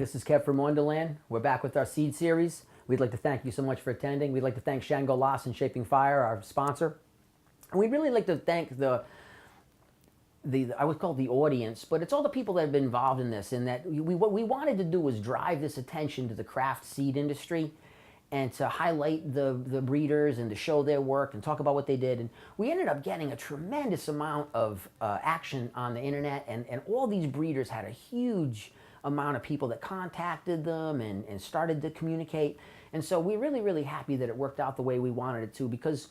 this is Kev from Wonderland. We're back with our seed series. We'd like to thank you so much for attending. We'd like to thank Shango Loss and Shaping Fire, our sponsor. And we'd really like to thank the I would call it the audience, but it's all the people that have been involved in this, and that what we wanted to do was drive this attention to the craft seed industry and to highlight the breeders and to show their work and talk about what they did. And we ended up getting a tremendous amount of action on the internet, and all these breeders had a huge amount of people that contacted them and started to communicate. And so we're really, really happy that it worked out the way we wanted it to, because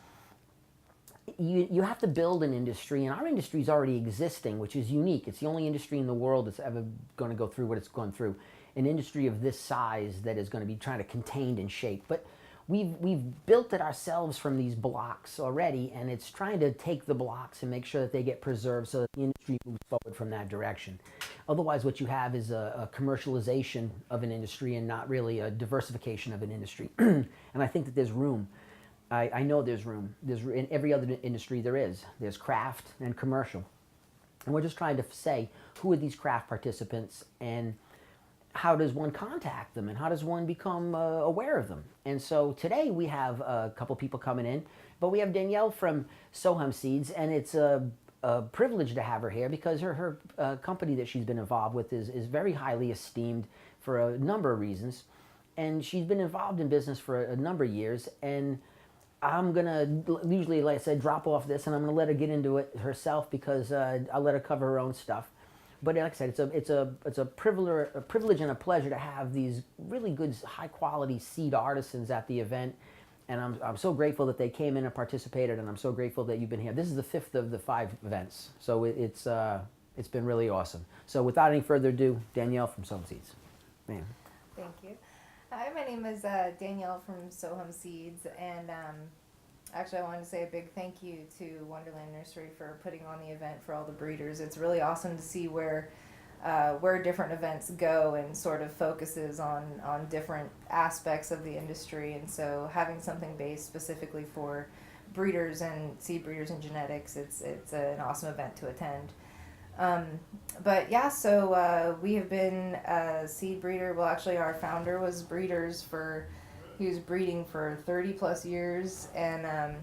you have to build an industry, and our industry is already existing, which is unique. It's the only industry in the world that's ever going to go through what it's gone through. An industry of this size that is going to be trying to contain and shape. But we've built it ourselves from these blocks already, and it's trying to take the blocks and make sure that they get preserved so that the industry moves forward from that direction. Otherwise, what you have is a commercialization of an industry and not really a diversification of an industry. And I think that there's room. I know there's room. In every other industry there is. There's craft and commercial. And we're just trying to say, who are these craft participants, and how does one contact them, and how does one become aware of them? And so today we have a couple people coming in, but we have Danielle from Sohum Seeds, and it's a privilege to have her here because her company that she's been involved with is very highly esteemed for a number of reasons. And she's been involved in business for a number of years, and I'm gonna usually, like I said, drop off this, and I'm gonna let her get into it herself because I'll let her cover her own stuff. But like I said, it's a privilege and a pleasure to have these really good, high quality seed artisans at the event, and I'm so grateful that they came in and participated, and I'm so grateful that you've been here. This is the 5th of the 5 events, so it's been really awesome. So without any further ado, Danielle from Sohum Seeds. Man. Thank you. Hi, my name is Danielle from Sohum Seeds, and actually I wanted to say a big thank you to Wonderland Nursery for putting on the event for all the breeders. It's really awesome to see where different events go and sort of focuses on different aspects of the industry, and so having something based specifically for breeders and seed breeders and genetics, it's an awesome event to attend. But yeah, so we have been a seed breeder. Well, actually, our founder was he was breeding for 30 plus years. And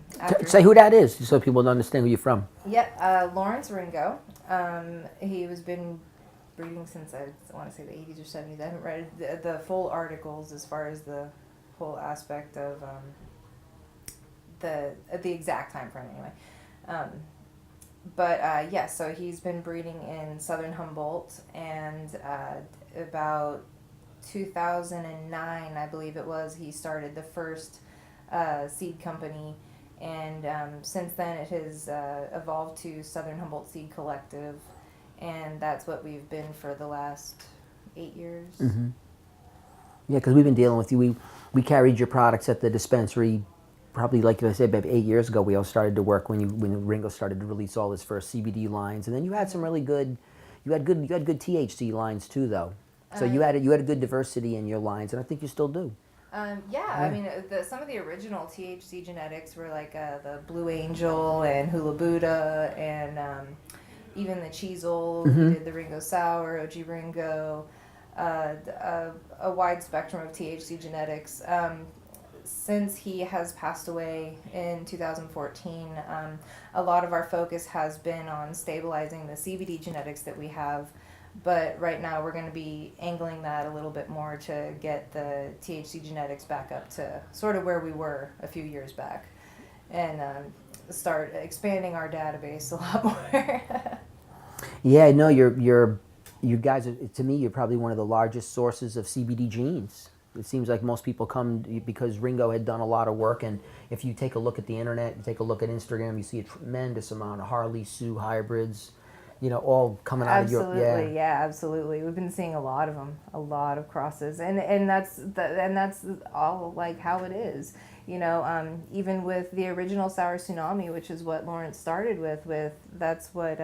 say who that is, so people understand who you're from. Yeah, Lawrence Ringo. He was been breeding since I want to say the 80s or 70s. I haven't read the full articles as far as the whole aspect of the exact time frame anyway. But yeah, so he's been breeding in southern Humboldt, and about 2009, I believe it was, he started the first seed company, and since then it has evolved to Southern Humboldt Seed Collective, and that's what we've been for the last 8 years. Mm-hmm. Yeah, because we've been dealing with you. We carried your products at the dispensary. Probably, like I said, about 8 years ago, we all started to work when Ringo started to release all his first CBD lines, and then you had some really good, you had good THC lines too, though. So you had a good diversity in your lines, and I think you still do. Yeah, I mean, some of the original THC genetics were like the Blue Angel and Hula Buddha, and even the Cheezel, who did the Ringo Sour, OG Ringo, a wide spectrum of THC genetics. Since he has passed away in 2014, a lot of our focus has been on stabilizing the CBD genetics that we have, but right now we're going to be angling that a little bit more to get the THC genetics back up to sort of where we were a few years back, and start expanding our database a lot more. Yeah, no, you guys, to me, you're probably one of the largest sources of CBD genes. It seems like most people come because Ringo had done a lot of work, and if you take a look at the internet, you take a look at Instagram, you see a tremendous amount of Harle-Tsu hybrids, all coming out of Europe. Absolutely, yeah, absolutely. We've been seeing a lot of them, a lot of crosses, and that's all like how it is. Even with the original Sour Tsunami, which is what Lawrence started with that's what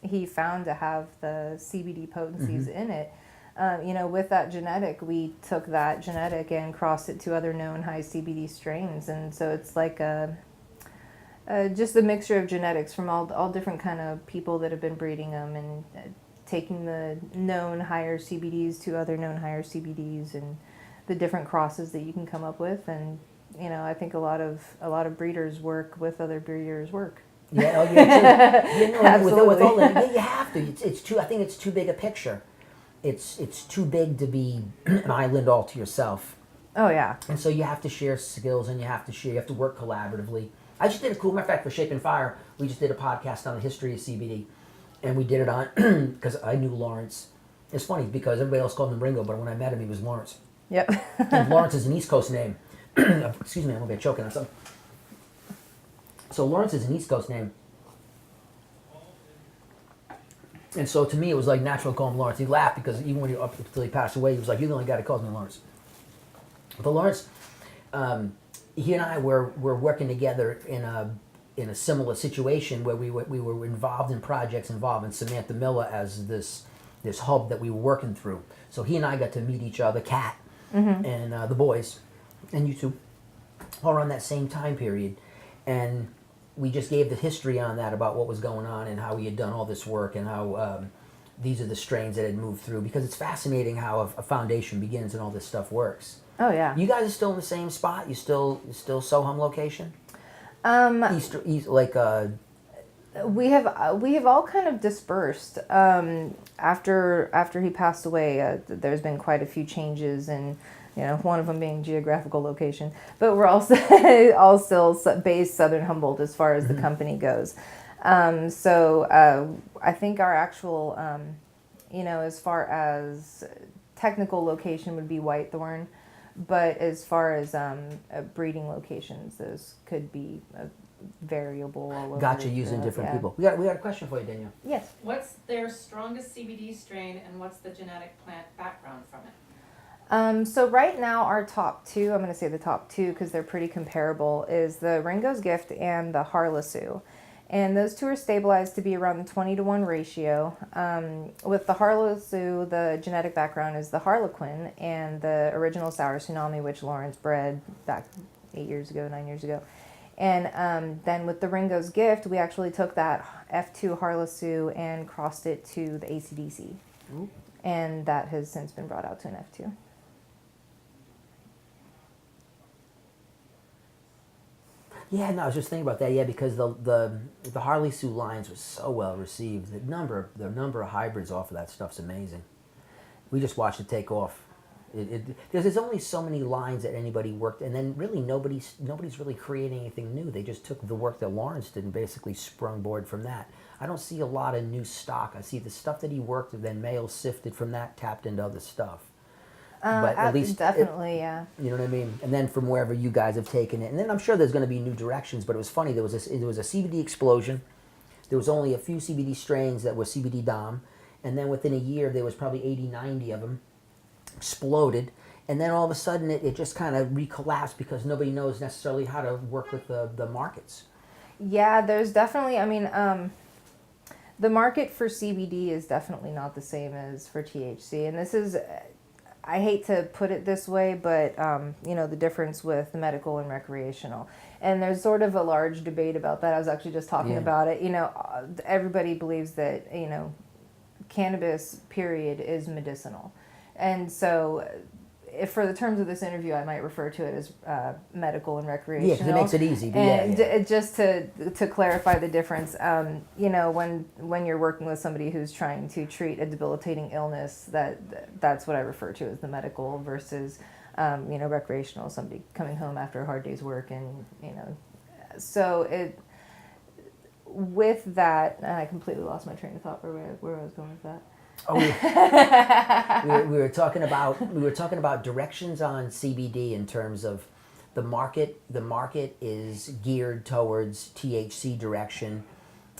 he found to have the CBD potencies in it. With that genetic, we took that genetic and crossed it to other known high CBD strains, and so it's like just a mixture of genetics from all different kind of people that have been breeding them, and taking the known higher CBDs to other known higher CBDs and the different crosses that you can come up with. And I think a lot of breeders work with other breeders' work. Yeah, oh, yeah, Absolutely. with all that, yeah, you have to. It's too. I think it's too big a picture. It's too big to be an island all to yourself. Oh yeah. And so you have to share skills, and you have to work collaboratively. I just did a cool matter of fact for Shaping Fire. We just did a podcast on the history of CBD, and we did it on because I knew Lawrence. It's funny because everybody else called him Ringo, but when I met him, he was Lawrence. Yep. And Lawrence is an East Coast name. Excuse me, I'm gonna get choking on something. So Lawrence is an East Coast name. And so to me, it was like natural to call him Lawrence. He laughed because even when up until he passed away, he was like, "You're the only guy that calls me Lawrence." But Lawrence, he and I were working together in a similar situation where we were involved in projects involving Samantha Miller as this hub that we were working through. So he and I got to meet each other, Kat, and the boys, and you two, all around that same time period, and we just gave the history on that about what was going on and how we had done all this work and how these are the strains that had moved through, because it's fascinating how a foundation begins and all this stuff works. Oh yeah. You guys are still in the same spot? You still Sohum location? East We have all kind of dispersed. After he passed away, there's been quite a few changes, and one of them being geographical location. But we're also all still based Southern Humboldt as far as the company goes. So I think our actual, as far as technical location would be Whitethorn, but as far as breeding locations, those could be variable all over. Gotcha, using different people. We got a question for you, Danielle. Yes. What's their strongest CBD strain, and what's the genetic plant background from it? So right now our top two, I'm going to say the top two because they're pretty comparable, is the Ringo's Gift and the Harle-Tsu. And those two are stabilized to be around the 20-to-1 ratio. With the Harle-Tsu, the genetic background is the Harlequin and the original Sour Tsunami, which Lawrence bred back 9 years ago. And then with the Ringo's Gift, we actually took that F2 Harle-Tsu and crossed it to the ACDC. Ooh. And that has since been brought out to an F2. Yeah, no, I was just thinking about that. Yeah, because the Harle-Tsu lines was so well received. The number of hybrids off of that stuff's amazing. We just watched it take off. There's only so many lines that anybody worked, and then really nobody's really creating anything new. They just took the work that Lawrence did and basically sprung board from that. I don't see a lot of new stock. I see the stuff that he worked, and then males sifted from that, tapped into other stuff. But at least definitely, yeah. You know what I mean? And then from wherever you guys have taken it, and then I'm sure there's going to be new directions. But it was funny. There was a CBD explosion. There was only a few CBD strains that were CBD Dom, and then within a year there was probably 80, 90 of them exploded, and then all of a sudden it just kind of recollapsed because nobody knows necessarily how to work with the markets. Yeah, there's definitely. I mean, the market for CBD is definitely not the same as for THC, and this is. I hate to put it this way, but the difference with the medical and recreational, and there's sort of a large debate about that. I was actually just talking about it. Everybody believes that cannabis period is medicinal, and so if for the terms of this interview, I might refer to it as medical and recreational. Yeah, because it makes it easy. And just to clarify the difference, when you're working with somebody who's trying to treat a debilitating illness, that's what I refer to as the medical versus, recreational. Somebody coming home after a hard day's work, and so it. With that, I completely lost my train of thought where I was going with that. Oh, we were talking about directions on CBD in terms of the market. The market is geared towards THC direction,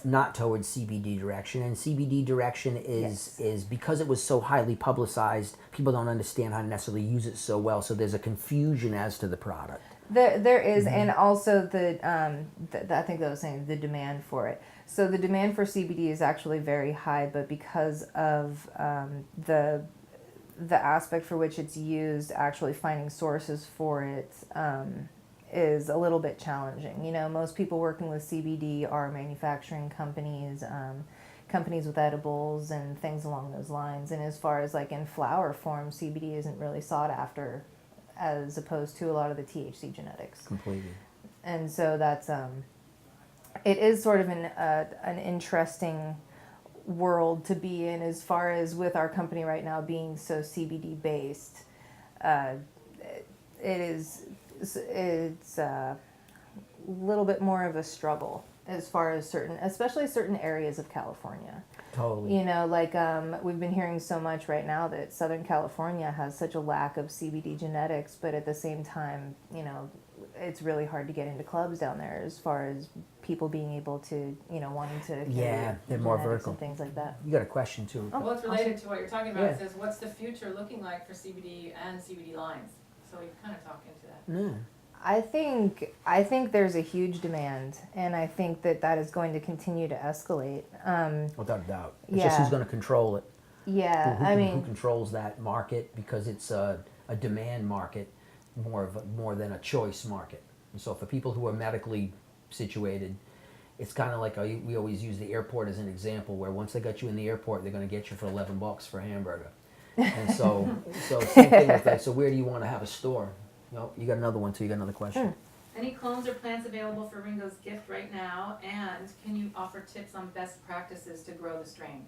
not towards CBD direction. And CBD direction is because it was so highly publicized. People don't understand how to necessarily use it so well. So there's a confusion as to the product. There is, and also I think that was saying the demand for it. So the demand for CBD is actually very high, but because of the aspect for which it's used, actually finding sources for it is a little bit challenging. Most people working with CBD are manufacturing companies, companies with edibles and things along those lines. And as far as like in flower form, CBD isn't really sought after as opposed to a lot of the THC genetics. Completely. And so that's it is sort of an interesting world to be in, as far as with our company right now being so CBD based. It's a little bit more of a struggle as far as especially certain areas of California. Totally. You know, like we've been hearing so much right now that Southern California has such a lack of CBD genetics, but at the same time, you know, it's really hard to get into clubs down there as far as people being able to, you know, wanting to they're more vertical and things like that. You got a question too. Oh, Well, it's related awesome. to what you're talking about. Yeah. It says, what's the future looking like for CBD and CBD lines? So we kind of talk into that. Yeah. I think there's a huge demand, and I think that is going to continue to escalate. Without a doubt. It's just who's going to control it. Yeah, Who controls that market, because it's a demand market more than a choice market. And so for people who are medically situated, it's kind of like we always use the airport as an example, where once they got you in the airport, they're going to get you for $11 for a hamburger. And so same thing with that. So where do you want to have a store? No, you got another one too. You got another question. Any clones or plants available for Ringo's gift right now? And can you offer tips on best practices to grow the strain?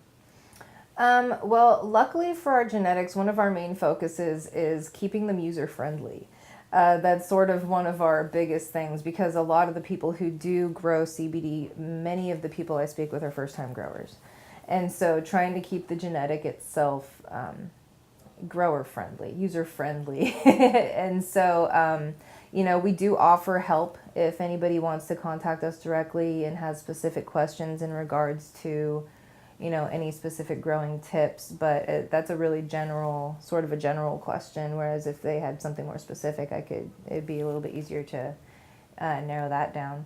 Well, luckily for our genetics, one of our main focuses is keeping them user-friendly. That's sort of one of our biggest things, because a lot of the people who do grow CBD, many of the people I speak with are first-time growers. And so trying to keep the genetic itself grower-friendly, user-friendly. And so, you know, we do offer help if anybody wants to contact us directly and has specific questions in regards to, you know, any specific growing tips, but that's a really general question, whereas if they had something more specific, it'd be a little bit easier to narrow that down.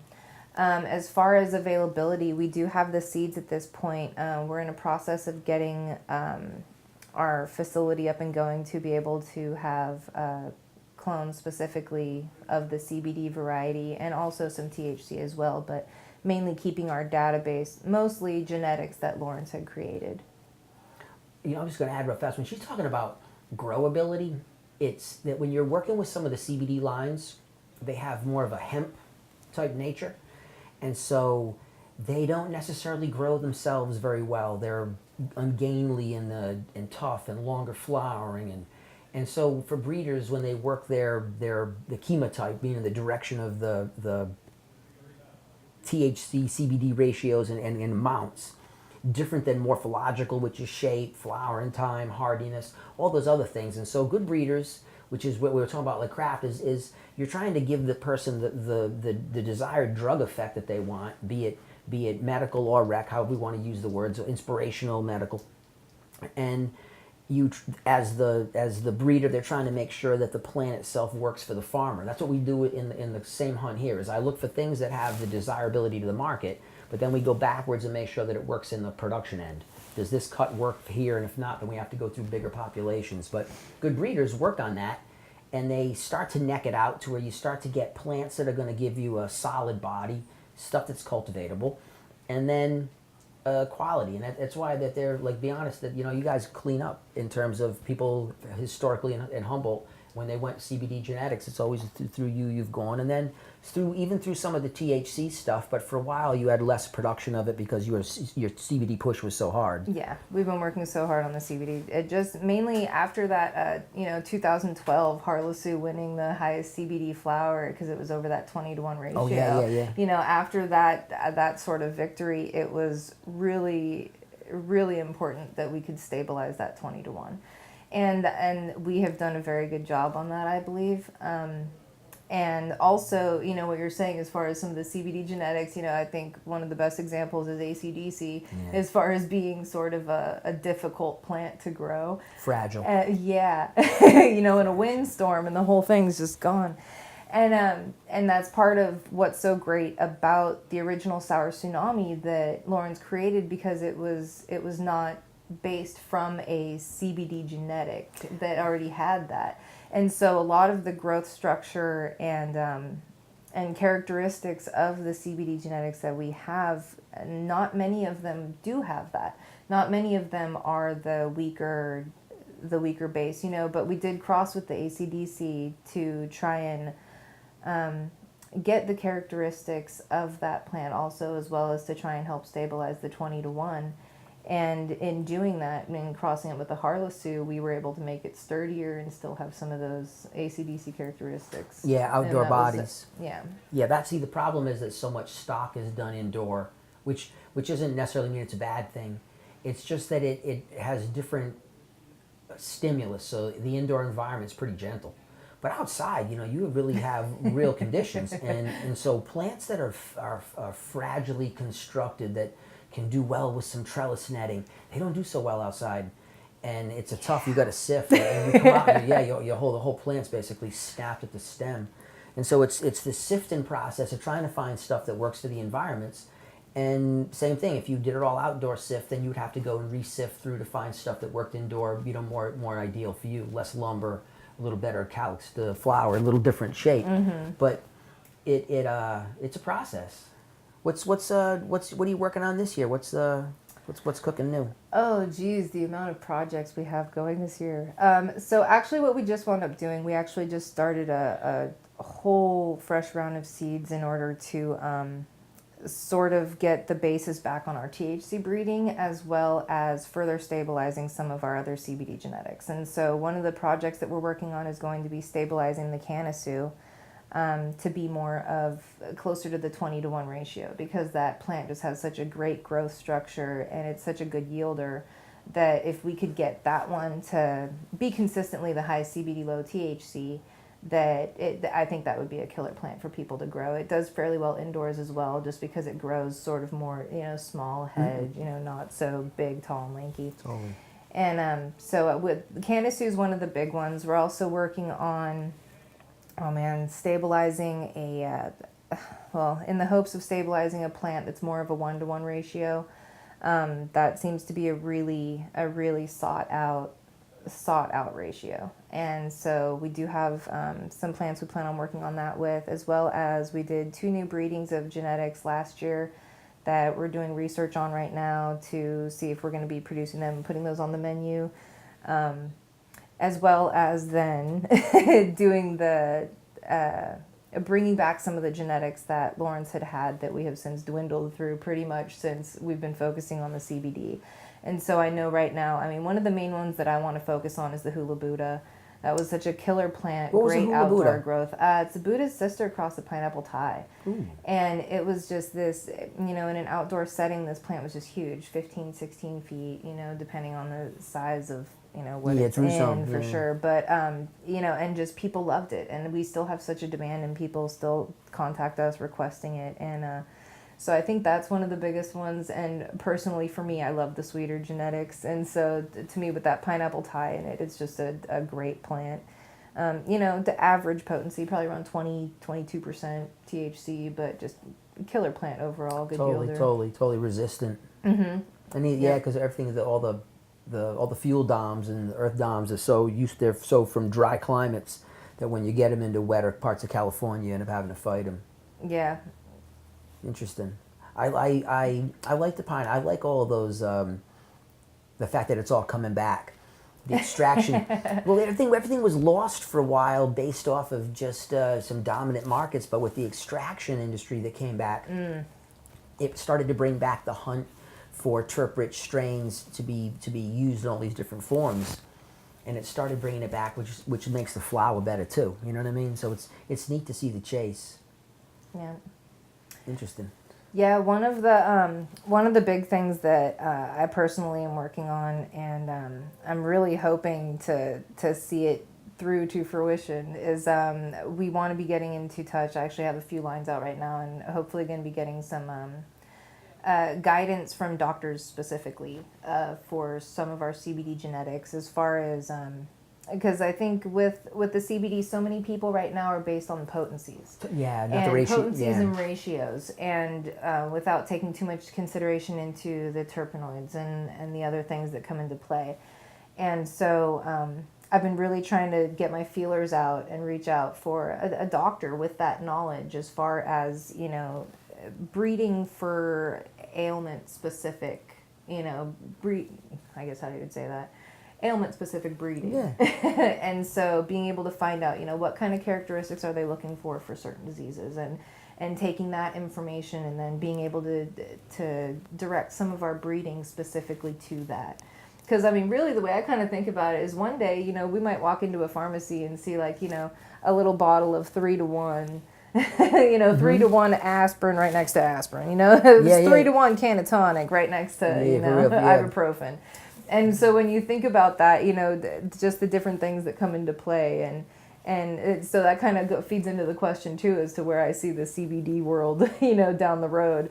As far as availability, we do have the seeds at this point. We're in a process of getting our facility up and going to be able to have clones specifically of the CBD variety, and also some THC as well, but mainly keeping our database, mostly genetics that Lawrence had created. You know, I'm just going to add real fast. When she's talking about growability, it's that when you're working with some of the CBD lines, they have more of a hemp type nature. And so they don't necessarily grow themselves very well. They're ungainly and tough and longer flowering. And so for breeders, when they work the chemotype, being in the direction of the THC CBD ratios and amounts, different than morphological, which is shape, flowering time, hardiness, all those other things. And so good breeders, which is what we were talking about, like craft, is you're trying to give the person the desired drug effect that they want, be it medical or rec, however we want to use the words, so inspirational, medical. And you, as the breeder, they're trying to make sure that the plant itself works for the farmer. That's what we do in the same hunt here. Is I look for things that have the desirability to the market, but then we go backwards and make sure that it works in the production end. Does this cut work here? And if not, then we have to go through bigger populations. But good breeders work on that, and they start to neck it out to where you start to get plants that are going to give you a solid body, stuff that's cultivatable, and then quality. And that's why that they're, like, be honest, that, you know, you guys clean up in terms of people historically in Humboldt. When they went CBD genetics, it's always through you've gone, and then even through some of the THC stuff. But for a while, you had less production of it because your CBD push was so hard. Yeah, we've been working so hard on the CBD. It just mainly after that, 2012, Harle-Tsu winning the highest CBD flower, because it was over that 20-to-1 ratio. Oh yeah. You know, after that sort of victory, it was really, really important that we could stabilize that 20-to-1. And we have done a very good job on that, I believe. And also, you know, what you're saying as far as some of the CBD genetics, you know, I think one of the best examples is AC/DC, as far as being sort of a difficult plant to grow. Fragile. You know, in a windstorm and the whole thing's just gone. And that's part of what's so great about the original Sour Tsunami that Lawrence created, because it was not based from a CBD genetic that already had that. And so a lot of the growth structure and and characteristics of the CBD genetics that we have, not many of them do have that. Not many of them are the weaker base, but we did cross with the ACDC to try and get the characteristics of that plant also, as well as to try and help stabilize the 20-to-1. And in doing that and crossing it with the Harle-Tsu, we were able to make it sturdier and still have some of those ACDC characteristics. Yeah, outdoor bodies. Yeah. Yeah, the problem is that so much stock is done indoor, which doesn't necessarily mean it's a bad thing. It's just that it has different stimulus, so the indoor environment is pretty gentle. But outside, you really have real conditions, and so plants that are fragilely constructed that can do well with some trellis netting, they don't do so well outside, and it's you got to sift, and you come out, and the whole plant's basically snapped at the stem, and so it's the sifting process of trying to find stuff that works for the environments. And same thing, if you did it all outdoor sift, then you would have to go and re-sift through to find stuff that worked indoor, more ideal for you, less lumber, a little better calyx, the flower, a little different shape. Mm-hmm. But it's a process. What are you working on this year? What's cooking new? Oh, geez, the amount of projects we have going this year. So actually what we just wound up doing, we actually just started a whole fresh round of seeds in order to sort of get the basis back on our THC breeding, as well as further stabilizing some of our other CBD genetics. And so one of the projects that we're working on is going to be stabilizing the Hula-Tsu to be more of closer to the 20-to-1 ratio, because that plant just has such a great growth structure and it's such a good yielder that if we could get that one to be consistently the high CBD, low THC, I think that would be a killer plant for people to grow. It does fairly well indoors as well, just because it grows sort of more, small head, not so big, tall, and lanky. Totally. And so with Hula-Tsu is one of the big ones. We're also working on stabilizing in the hopes of stabilizing a plant that's more of a 1-to-1 ratio. That seems to be a really sought out ratio. And so we do have some plants we plan on working on that with, as well as we did 2 new breedings of genetics last year that we're doing research on right now to see if we're going to be producing them and putting those on the menu. As well as then doing bringing back some of the genetics that Lawrence had that we have since dwindled through pretty much since we've been focusing on the CBD. And so I know right now, one of the main ones that I want to focus on is the Hula Buddha. That was such a killer plant, great outdoor Buddha? Growth. It's a Buddha's sister across the pineapple Thai. Ooh. And it was just this, in an outdoor setting, this plant was just huge, 15, 16 feet, depending on the size of what it's in for sure. But, and just people loved it. And we still have such a demand and people still contact us requesting it. And so I think that's one of the biggest ones. And personally for me, I love the sweeter genetics. And so to me, with that pineapple Thai in it, it's just a great plant. The average potency, probably around 20-22% THC, but just a killer plant overall, good yielder. Totally resistant. Mm-hmm. And because everything, all the fuel DOMs and the earth DOMs are they're so from dry climates that when you get them into wetter parts of California, you end up having to fight them. Yeah. Interesting. I like the pine. I like all of those. The fact that it's all coming back, the extraction. Well, everything was lost for a while based off of just some dominant markets, but with the extraction industry that came back, it started to bring back the hunt for terp-rich strains to be used in all these different forms, and it started bringing it back, which makes the flower better too. You know what I mean? So it's neat to see the chase. Yeah. Interesting. Yeah, one of the big things that I personally am working on, and I'm really hoping to see it through to fruition, is we want to be getting into touch. I actually have a few lines out right now, and hopefully going to be getting some guidance from doctors specifically for some of our CBD genetics, as far as because I think with the CBD, so many people right now are based on the potencies. Yeah, not and the ratio. Potencies and ratios, and without taking too much consideration into the terpenoids and the other things that come into play. And so I've been really trying to get my feelers out and reach out for a doctor with that knowledge as far as, you know, breeding for ailment specific, you know, I guess how you would say that, ailment specific breeding. Yeah. And so being able to find out, you know, what kind of characteristics are they looking for certain diseases, and taking that information and then being able to direct some of our breeding specifically to that. Because, I mean, really the way I kind of think about it is one day, you know, we might walk into a pharmacy and see, like, you know, a little bottle of 3-to-1, you know, 3-to-1 aspirin right next to aspirin, you know, 3-to-1 cannatonic right next to, you know, ibuprofen. And so when you think about that, you know, just the different things that come into play, so that kind of feeds into the question too as to where I see the CBD world, you know, down the road.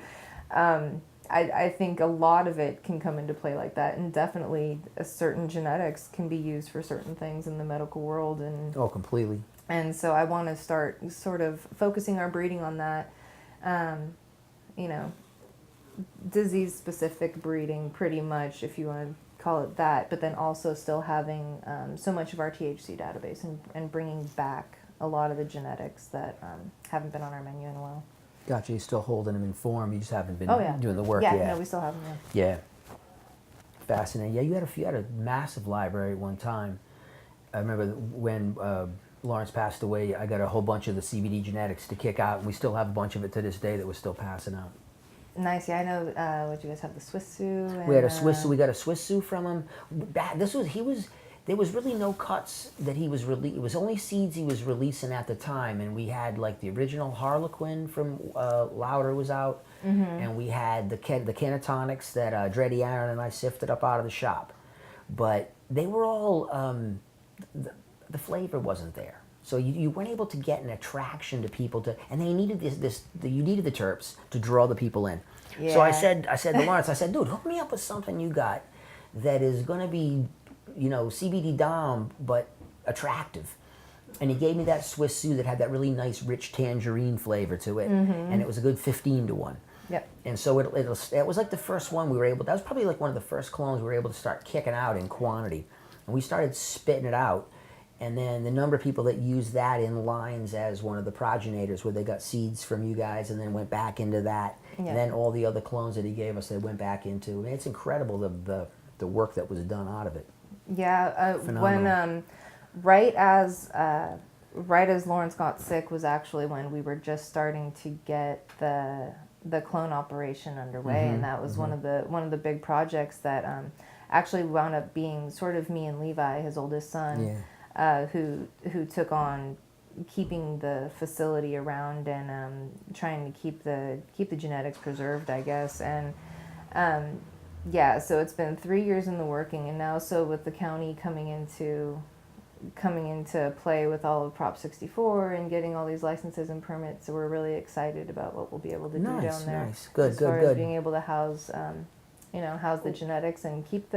I think a lot of it can come into play like that, and definitely a certain genetics can be used for certain things in the medical world. And Oh, completely. And so I want to start sort of focusing our breeding on that, you know, disease-specific breeding pretty much, if you want to call it that, but then also still having so much of our THC database and bringing back a lot of the genetics that haven't been on our menu in a while. Gotcha. You're still holding them informed. You just haven't been doing the work yet. yet. No, we still have them. Yeah. Fascinating. Yeah, you had a massive library at one time. I remember when Lawrence passed away, I got a whole bunch of the CBD Genetics to kick out, and we still have a bunch of it to this day that we're still passing out. Nice. Yeah, I know. What you guys have, the Swiss-Su. We had a Swiss-Su. We got a Swiss-Su from him. There was really no cuts that he was it was only seeds he was releasing at the time, and we had like the original Harlequin from Louder was out, and we had the cannatonics that Dreddy Aaron and I sifted up out of the shop, but they were all the flavor wasn't there, so you weren't able to get an attraction to people and they needed you needed the terps to draw the people in. Yeah. So I said to Lawrence, I said, dude, hook me up with something you got that is going to be, you know, CBD Dom, but attractive. And he gave me that Swiss-Su that had that really nice, rich tangerine flavor to it. And it was a good 15-to-1. Yep. And so it was like the first one that was probably like one of the first clones we were able to start kicking out in quantity. And we started spitting it out. And then the number of people that used that in lines as one of the progenitors, where they got seeds from you guys and then went back into that. Yeah. And then all the other clones that he gave us, they went back into. I mean, it's incredible the work that was done out of it. Yeah, Phenomenal. when right as Lawrence got sick was actually when we were just starting to get the clone operation underway, and that was one of the big projects that actually wound up being sort of me and Levi, his oldest son, who took on keeping the facility around and trying to keep the genetics preserved, I guess. And yeah, so it's been 3 years in the working, and now so with the county coming into play with all of Prop 64 and getting all these licenses and permits, so we're really excited about what we'll be able to do down there. Nice, good, as far good. as being able to house the genetics and keep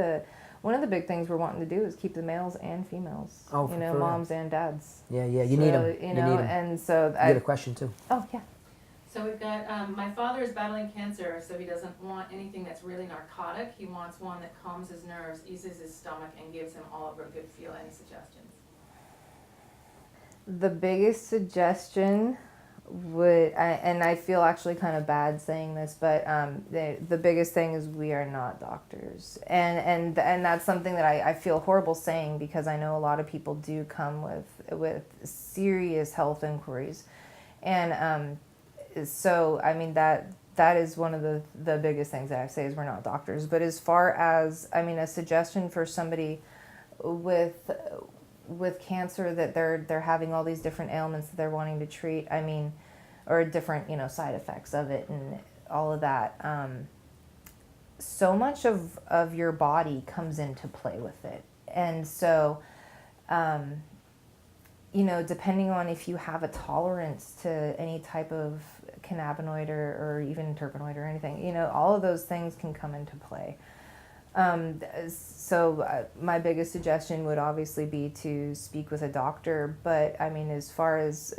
one of the big things we're wanting to do is keep the males and females, moms and dads. Yeah, you need them. You know, and so you had a question too. Oh yeah. So we've got, my father is battling cancer, so he doesn't want anything that's really narcotic. He wants one that calms his nerves, eases his stomach, and gives him all of a good feel. Any suggestions? The biggest suggestion and I feel actually kind of bad saying this, but the biggest thing is we are not doctors, and that's something that I feel horrible saying, because I know a lot of people do come with serious health inquiries, and so I mean that is one of the biggest things that I say is we're not doctors. But as far as, I mean, a suggestion for somebody with cancer that they're having all these different ailments that they're wanting to treat, I mean, or different, side effects of it and all of that. So much of your body comes into play with it. And so, depending on if you have a tolerance to any type of cannabinoid or even terpenoid or anything, all of those things can come into play. So my biggest suggestion would obviously be to speak with a doctor, but I mean, as far as,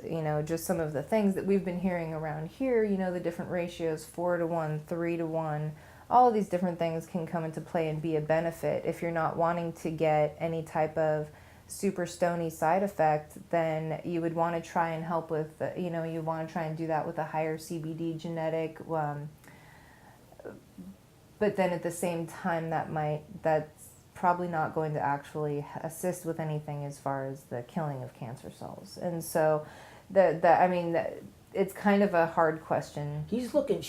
just some of the things that we've been hearing around here, the different ratios, 4-to-1, 3-to-1, all of these different things can come into play and be a benefit if you're not wanting to get any type of super stony side effect, then you would want to try and help with, you want to try and do that with a higher CBD genetic. But then at the same time, that's probably not going to actually assist with anything as far as the killing of cancer cells. And so, it's kind of a hard question. She's looking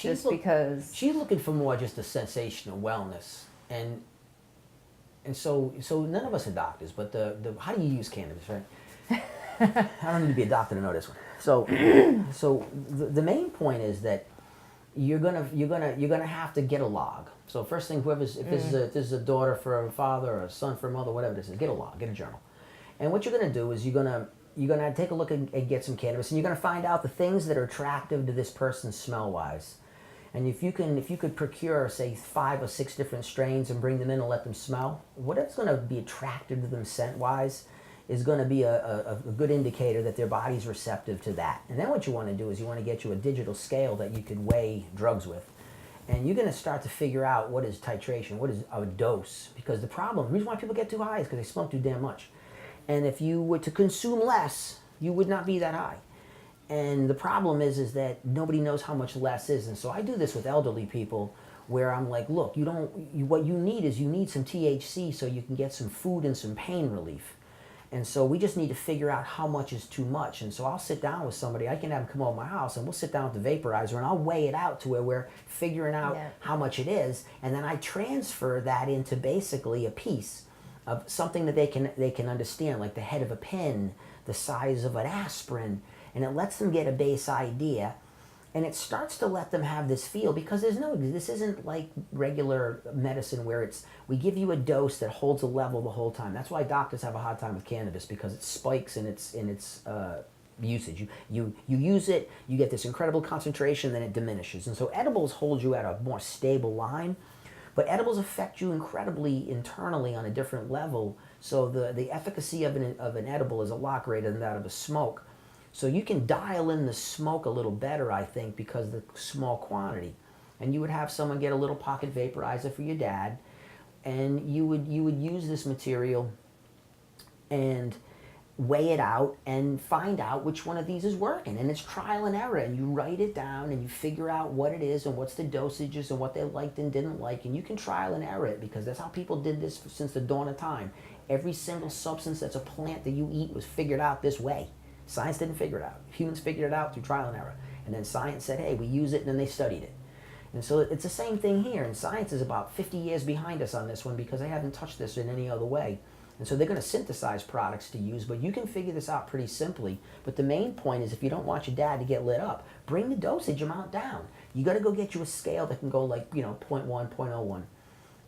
for more just a sensational wellness, and so none of us are doctors, but the how do you use cannabis, right? I don't need to be a doctor to know this one. So the main point is that you're gonna have to get a log. So first thing, if this is a daughter for a father or a son for a mother, whatever this is, get a log, get a journal, and what you're gonna do is you're gonna take a look and get some cannabis, and you're gonna find out the things that are attractive to this person smell wise. And if you could procure, say, 5 or 6 different strains and bring them in and let them smell, whatever's going to be attractive to them scent-wise is going to be a good indicator that their body's receptive to that. And then what you want to do is you want to get you a digital scale that you can weigh drugs with. And you're going to start to figure out what is titration, what is a dose. Because the reason why people get too high is because they smoke too damn much. And if you were to consume less, you would not be that high. And the problem is that nobody knows how much less is. And so I do this with elderly people where I'm like, look, what you need some THC so you can get some food and some pain relief. And so we just need to figure out how much is too much. And so I'll sit down with somebody, I can have them come over to my house and we'll sit down with the vaporizer and I'll weigh it out to where we're figuring out how much it is. And then I transfer that into basically a piece of something that they can understand, like the head of a pin, the size of an aspirin. And it lets them get a base idea, and it starts to let them have this feel, because this isn't like regular medicine where we give you a dose that holds a level the whole time. That's why doctors have a hard time with cannabis, because it spikes in its usage. You use it, you get this incredible concentration, then it diminishes. And so edibles hold you at a more stable line, but edibles affect you incredibly internally on a different level. So the efficacy of an edible is a lot greater than that of a smoke. So you can dial in the smoke a little better, I think, because of the small quantity. And you would have someone get a little pocket vaporizer for your dad, and you would use this material and weigh it out and find out which one of these is working. And it's trial and error, and you write it down and you figure out what it is and what's the dosages and what they liked and didn't like, and you can trial and error it, because that's how people did this since the dawn of time. Every single substance that's a plant that you eat was figured out this way. Science didn't figure it out. Humans figured it out through trial and error. And then science said, hey, we use it, and then they studied it. And so it's the same thing here. And science is about 50 years behind us on this one, because they haven't touched this in any other way. And so they're going to synthesize products to use, but you can figure this out pretty simply. But the main point is, if you don't want your dad to get lit up, bring the dosage amount down. You got to go get you a scale that can go like, 0.1, 0.01,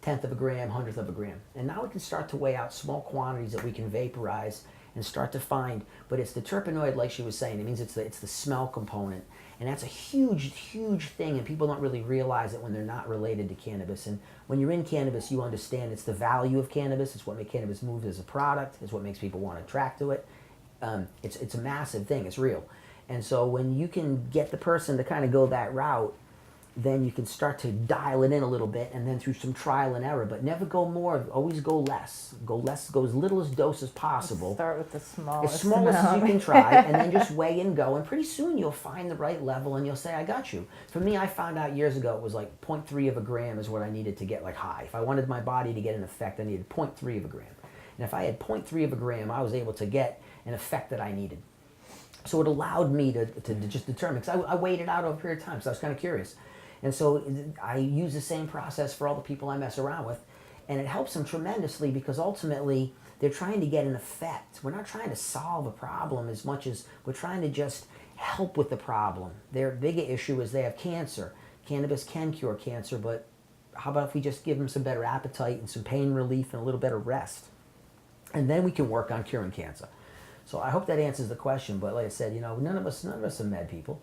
tenth of a gram, hundredth of a gram. And now we can start to weigh out small quantities that we can vaporize and start to find, but it's the terpenoid, like she was saying. It means it's the smell component, and that's a huge thing, and people don't really realize it when they're not related to cannabis. And when you're in cannabis, you understand it's the value of cannabis. It's what makes cannabis move as a product. It's what makes people want to attract to it. It's a massive thing. It's real. And so when you can get the person to kind of go that route, then you can start to dial it in a little bit, and then through some trial and error, but never go more, always go less. Go as little as dose as possible. Start with the smallest as small amount. as you can try, and then just weigh and go, and pretty soon you'll find the right level, and you'll say, I got you. For me, I found out years ago it was like 0.3 of a gram is what I needed to get like high. If I wanted my body to get an effect, I needed 0.3 of a gram. And if I had 0.3 of a gram, I was able to get an effect that I needed. So it allowed me to just determine, because I weighed it out over a period of time, so I was kind of curious. And so I use the same process for all the people I mess around with, and it helps them tremendously, because ultimately they're trying to get an effect. We're not trying to solve a problem as much as we're trying to just help with the problem. Their bigger issue is they have cancer. Cannabis can cure cancer, but how about if we just give them some better appetite and some pain relief and a little better rest? And then we can work on curing cancer. So I hope that answers the question, but like I said, none of us are med people.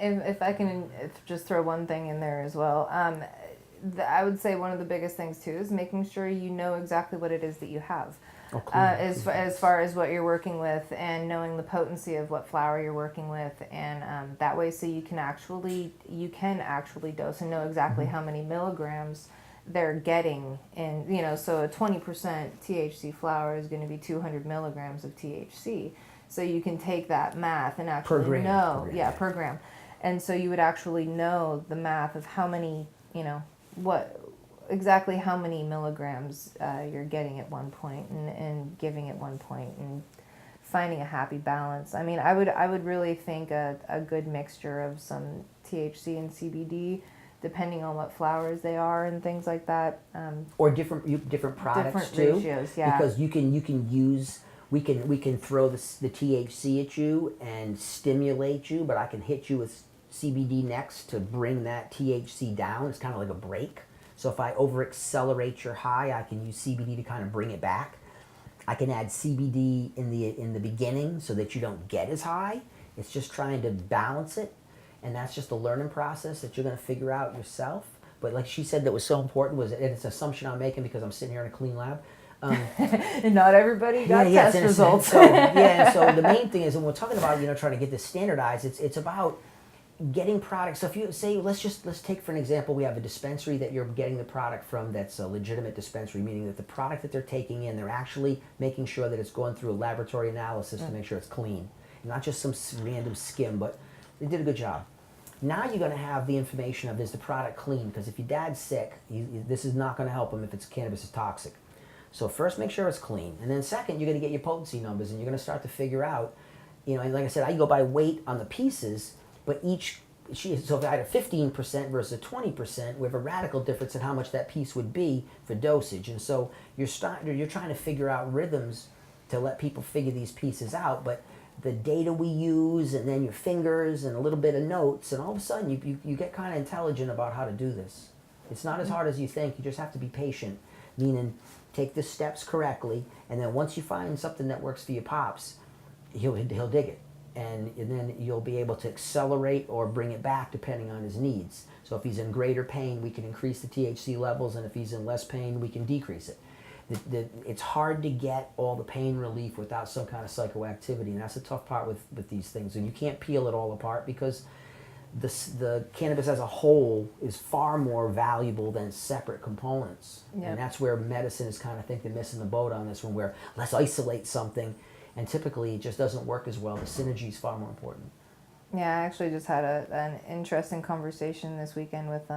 If I can just throw one thing in there as well, I would say one of the biggest things too is making sure you know exactly what it is that you have. Oh, cool. As far as what you're working with, and knowing the potency of what flower you're working with, and that way, so you can actually dose and know exactly how many milligrams they're getting. And, you know, so a 20% THC flower is going to be 200 milligrams of THC. So you can take that math and actually know, per gram. And so you would actually know the math of how many, you know, exactly how many milligrams you're getting at one point and giving at one point and finding a happy balance. I mean, I would really think a good mixture of some THC and CBD, depending on what flowers they are and things like that. Or different products too. Ratios, yeah. Because you can use, we can throw the THC at you and stimulate you, but I can hit you with CBD next to bring that THC down. It's kind of like a break. So if I over accelerate your high, I can use CBD to kind of bring it back. I can add CBD in the beginning so that you don't get as high. It's just trying to balance it, and that's just a learning process that you're going to figure out yourself. But like she said, that was so important was, and it's an assumption I'm making because I'm sitting here in a clean lab. And not everybody got test results. So the main thing is, when we're talking about, you know, trying to get this standardized, it's about getting products. So if you say, let's take for an example, we have a dispensary that you're getting the product from that's a legitimate dispensary, meaning that the product that they're taking in, they're actually making sure that it's going through a laboratory analysis to make sure it's clean. Not just some random skim, but they did a good job. Now you're going to have the information of, is the product clean? Because if your dad's sick, this is not going to help him if cannabis is toxic. So first, make sure it's clean. And then second, you're going to get your potency numbers, and you're going to start to figure out, you know, and like I said, I go by weight on the pieces, but so if I had a 15% versus a 20%, we have a radical difference in how much that piece would be for dosage. And so you're trying to figure out rhythms to let people figure these pieces out, but the data we use, and then your fingers and a little bit of notes, and all of a sudden you get kind of intelligent about how to do this. It's not as hard as you think. You just have to be patient, meaning take the steps correctly, and then once you find something that works for your pops, he'll dig it. And then you'll be able to accelerate or bring it back depending on his needs. So if he's in greater pain, we can increase the THC levels, and if he's in less pain, we can decrease it. It's hard to get all the pain relief without some kind of psychoactivity, and that's the tough part with these things. And you can't peel it all apart because the cannabis as a whole is far more valuable than separate components. Yep. And that's where medicine is kind of, I think, they're missing the boat on this one, where let's isolate something. And typically, it just doesn't work as well. The synergy is far more important. Yeah, I actually just had an interesting conversation this weekend with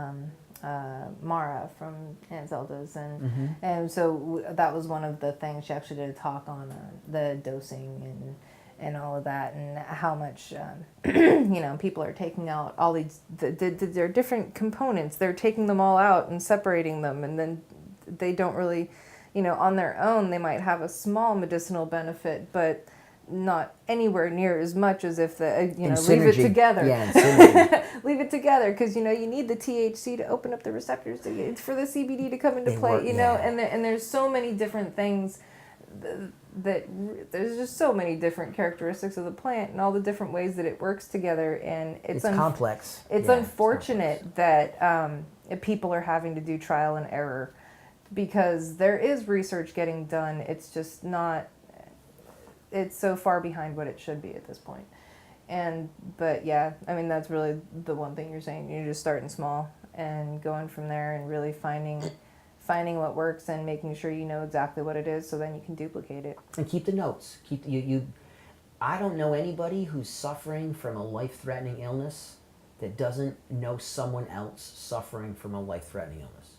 Mara from Aunt Zelda's, and so that was one of the things. She actually did a talk on the dosing and all of that, and how much you know, people are taking out all these. There are different components. They're taking them all out and separating them, and then they don't really. You know, on their own, they might have a small medicinal benefit, but not anywhere near as much as if leave it together. Yeah, leave it together, because you know you need the THC to open up the receptors for the CBD to come into play. You know, and there's so many different things that there's just so many different characteristics of the plant and all the different ways that it works together, and it's complex. It's unfortunate that people are having to do trial and error. Because there is research getting done, it's just not, it's so far behind what it should be at this point. But yeah, I mean, that's really the one thing you're saying. You're just starting small and going from there and really finding what works and making sure you know exactly what it is, so then you can duplicate it. And keep the notes. I don't know anybody who's suffering from a life-threatening illness that doesn't know someone else suffering from a life-threatening illness.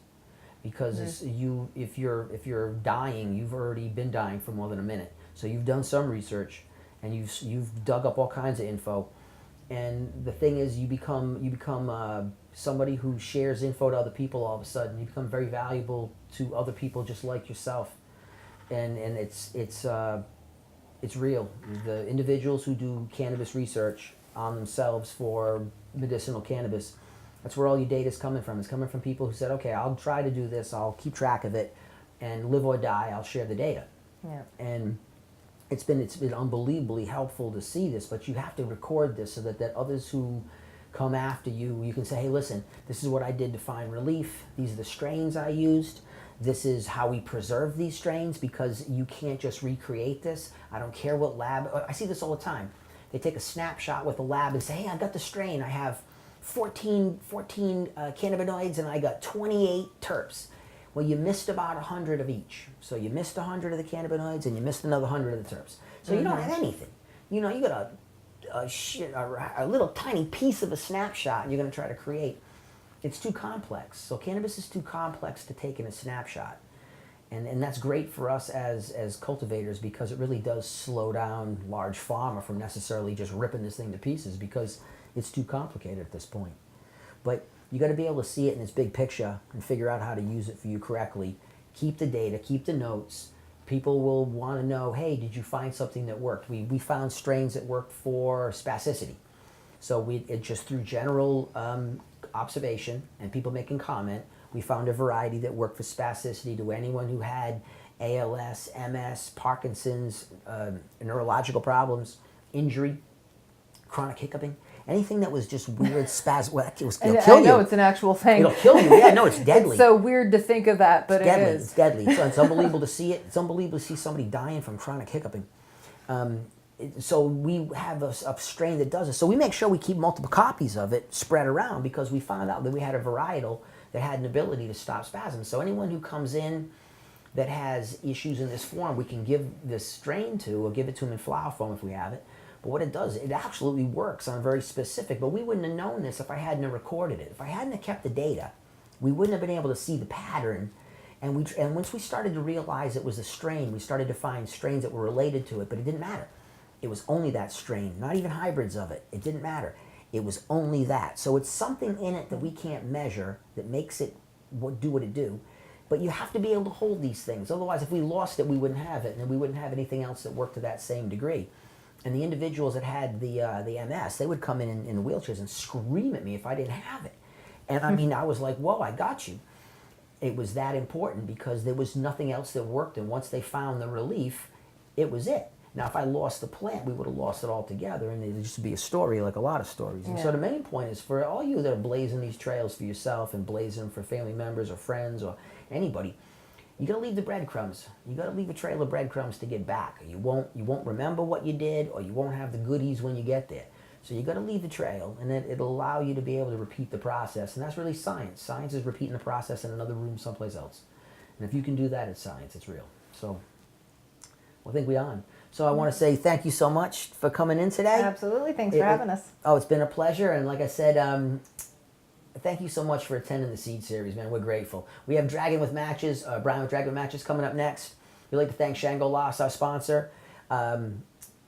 Because if you're dying, you've already been dying for more than a minute. So you've done some research, and you've dug up all kinds of info. And the thing is, you become somebody who shares info to other people. All of a sudden, you become very valuable to other people, just like yourself. And it's real. The individuals who do cannabis research on themselves for medicinal cannabis, that's where all your data is coming from. It's coming from people who said, okay, I'll try to do this, I'll keep track of it, and live or die, I'll share the data. Yeah. And it's been unbelievably helpful to see this, but you have to record this so that others who come after you, you can say, hey, listen, this is what I did to find relief, these are the strains I used, this is how we preserve these strains, because you can't just recreate this. I don't care what lab, I see this all the time. They take a snapshot with a lab and say, hey, I got the strain, I have 14 cannabinoids, and I got 28 terps. Well, you missed about 100 of each. So you missed 100 of the cannabinoids and you missed another 100 of the terps. So you don't have anything. You know, you got a little tiny piece of a snapshot and you're going to try to create. It's too complex. So cannabis is too complex to take in a snapshot. And that's great for us as cultivators because it really does slow down large pharma from necessarily just ripping this thing to pieces because it's too complicated at this point. But you got to be able to see it in its big picture and figure out how to use it for you correctly. Keep the data, keep the notes. People will want to know, hey, did you find something that worked? We found strains that worked for spasticity. So it just through general observation and people making comment, we found a variety that worked for spasticity to anyone who had ALS, MS, Parkinson's, neurological problems, injury, chronic hiccuping. Anything that was just weird it'll kill you. I know it's an actual thing. It'll kill you. Yeah, no, it's deadly. It's so weird to think of that, but it's deadly. it is. It's deadly. It's unbelievable to see it. It's unbelievable to see somebody dying from chronic hiccuping. So we have a strain that does it. So we make sure we keep multiple copies of it spread around because we found out that we had a varietal that had an ability to stop spasms. So anyone who comes in that has issues in this form, we can give this strain to or give it to them in flower form if we have it. But what it does, it absolutely works on very specific, but we wouldn't have known this if I hadn't have recorded it. If I hadn't have kept the data, we wouldn't have been able to see the pattern. And once we started to realize it was a strain, we started to find strains that were related to it, but it didn't matter. It was only that strain, not even hybrids of it. It didn't matter. It was only that. So it's something in it that we can't measure that makes it do what it do. But you have to be able to hold these things. Otherwise, if we lost it, we wouldn't have it, and we wouldn't have anything else that worked to that same degree. And the individuals that had the MS, they would come in wheelchairs and scream at me if I didn't have it. And I mean, I was like, whoa, I got you. It was that important because there was nothing else that worked. And once they found the relief, it was it. Now, if I lost the plant, we would have lost it altogether. And it used to be a story like a lot of stories. And so the main point is for all you that are blazing these trails for yourself and blazing them for family members or friends or anybody, you got to leave the breadcrumbs. You got to leave a trail of breadcrumbs to get back. You won't remember what you did, or you won't have the goodies when you get there. So you got to leave the trail, and then it'll allow you to be able to repeat the process. And that's really science. Science is repeating the process in another room someplace else. And if you can do that, it's science. It's real. So I think we're on. So I want to say thank you so much for coming in today. Absolutely. Thanks for having us. Oh, it's been a pleasure. And like I said, thank you so much for attending the Seed Series, man. We're grateful. We have Dragon with Matches, Brian with Dragon with Matches coming up next. We'd like to thank Shango Loss, our sponsor.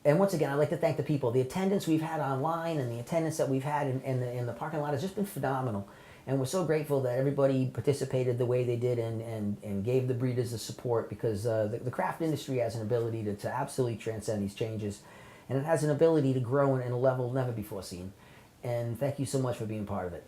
And once again, I'd like to thank the people. The attendance we've had online and the attendance that we've had in the parking lot has just been phenomenal. And we're so grateful that everybody participated the way they did and gave the breeders the support because the craft industry has an ability to absolutely transcend these changes. And it has an ability to grow in a level never before seen. And thank you so much for being part of it.